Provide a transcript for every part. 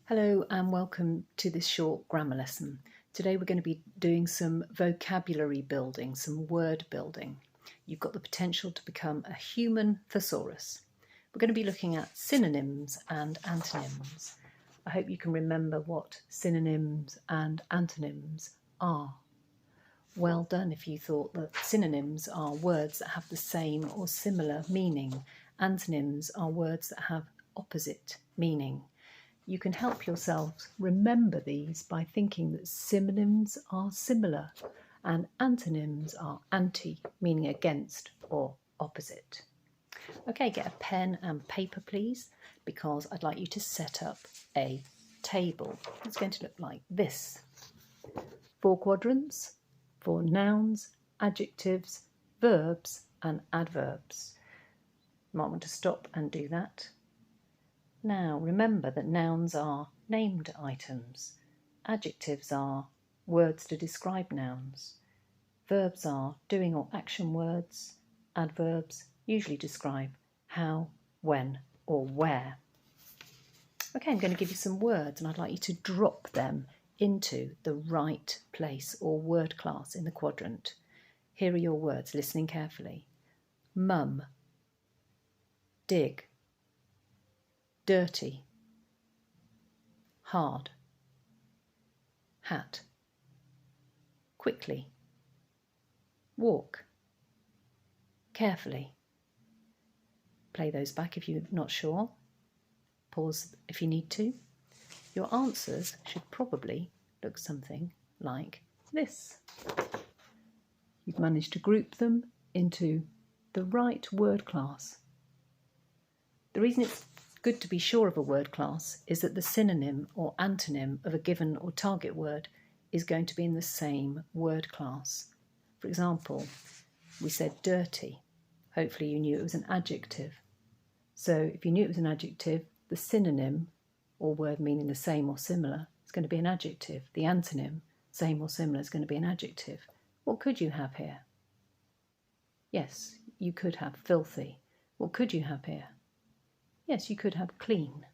Hello and welcome to this short grammar lesson. Today we're going to be doing some vocabulary building, some word building. You've got the potential to become a human thesaurus. We're going to be looking at synonyms and antonyms. I hope you can remember what synonyms and antonyms are. Well done if you thought that synonyms are words that have the same or similar meaning. Antonyms are words that have opposite meaning. You can help yourselves remember these by thinking that synonyms are similar and antonyms are anti, meaning against or opposite. Okay, get a pen and paper please, because I'd like you to set up a table. It's going to look like this. 4 quadrants for nouns, adjectives, verbs and adverbs. You might want to stop and do that. Now remember that nouns are named items, adjectives are words to describe nouns, verbs are doing or action words, adverbs usually describe how, when or where. Okay, I'm going to give you some words and I'd like you to drop them into the right place or word class in the quadrant. Here are your words, listening carefully. Mum, dig, dirty, hard, hat, quickly, walk, carefully. Play those back if you're not sure. Pause if you need to. Your answers should probably look something like this. You've managed to group them into the right word class. The reason it's good to be sure of a word class is that the synonym or antonym of a given or target word is going to be in the same word class. For example, we said dirty. Hopefully you knew it was an adjective. So if you knew it was an adjective, the synonym or word meaning the same or similar is going to be an adjective. The antonym, same or similar, is going to be an adjective. What could you have here? Yes, you could have filthy. What could you have here? Yes, you could have clean.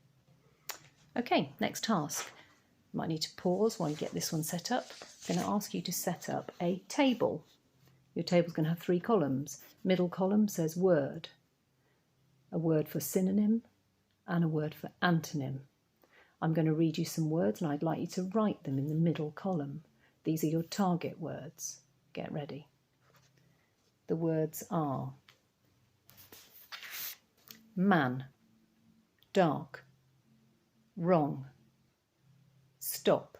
Okay, next task. You might need to pause while you get this one set up. I'm going to ask you to set up a table. Your table's going to have 3 columns. Middle column says word, a word for synonym and a word for antonym. I'm going to read you some words and I'd like you to write them in the middle column. These are your target words. Get ready. The words are man, dark, wrong, stop,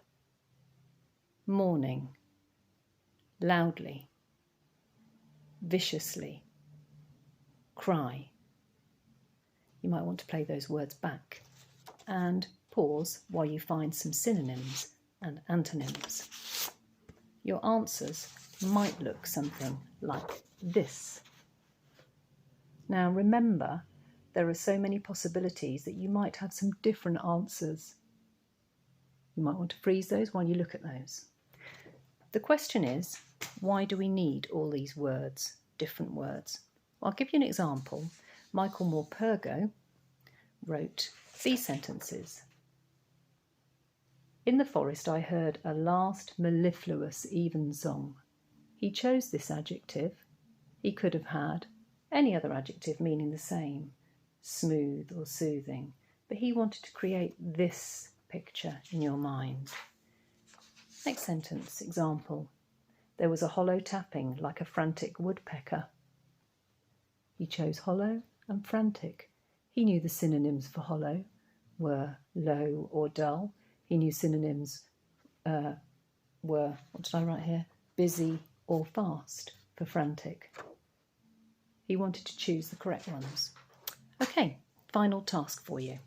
morning, loudly, viciously, cry. You might want to play those words back and pause while you find some synonyms and antonyms. Your answers might look something like this. Now remember, there are so many possibilities that you might have some different answers. You might want to freeze those while you look at those. The question is, why do we need all these words, different words? Well, I'll give you an example. Michael Morpurgo wrote these sentences. In the forest I heard a last mellifluous evensong. He chose this adjective. He could have had any other adjective meaning the same, smooth or soothing, but he wanted to create this picture in your mind. Next sentence, example. There was a hollow tapping like a frantic woodpecker. He chose hollow and frantic. He knew the synonyms for hollow were low or dull. He knew synonyms were, what did I write here? Busy or fast for frantic. He wanted to choose the correct ones. Okay, final task for you.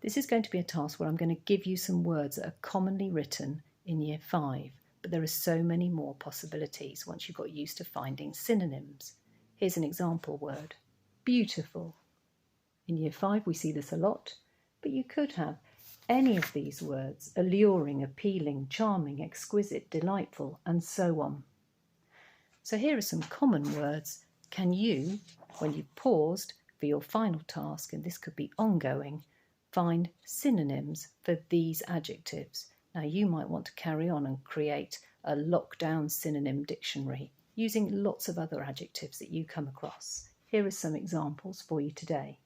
This is going to be a task where I'm going to give you some words that are commonly written in Year 5, but there are so many more possibilities once you've got used to finding synonyms. Here's an example word, beautiful. In Year 5 we see this a lot, but you could have any of these words, alluring, appealing, charming, exquisite, delightful, and so on. So here are some common words. Can you, when you've paused for your final task, and this could be ongoing, find synonyms for these adjectives. Now you might want to carry on and create a lockdown synonym dictionary using lots of other adjectives that you come across. Here are some examples for you today.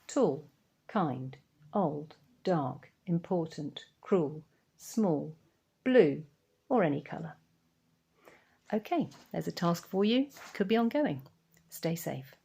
Tall, kind, old, dark, important, cruel, small, blue, or any colour. Okay, there's a task for you. Could be ongoing. Stay safe.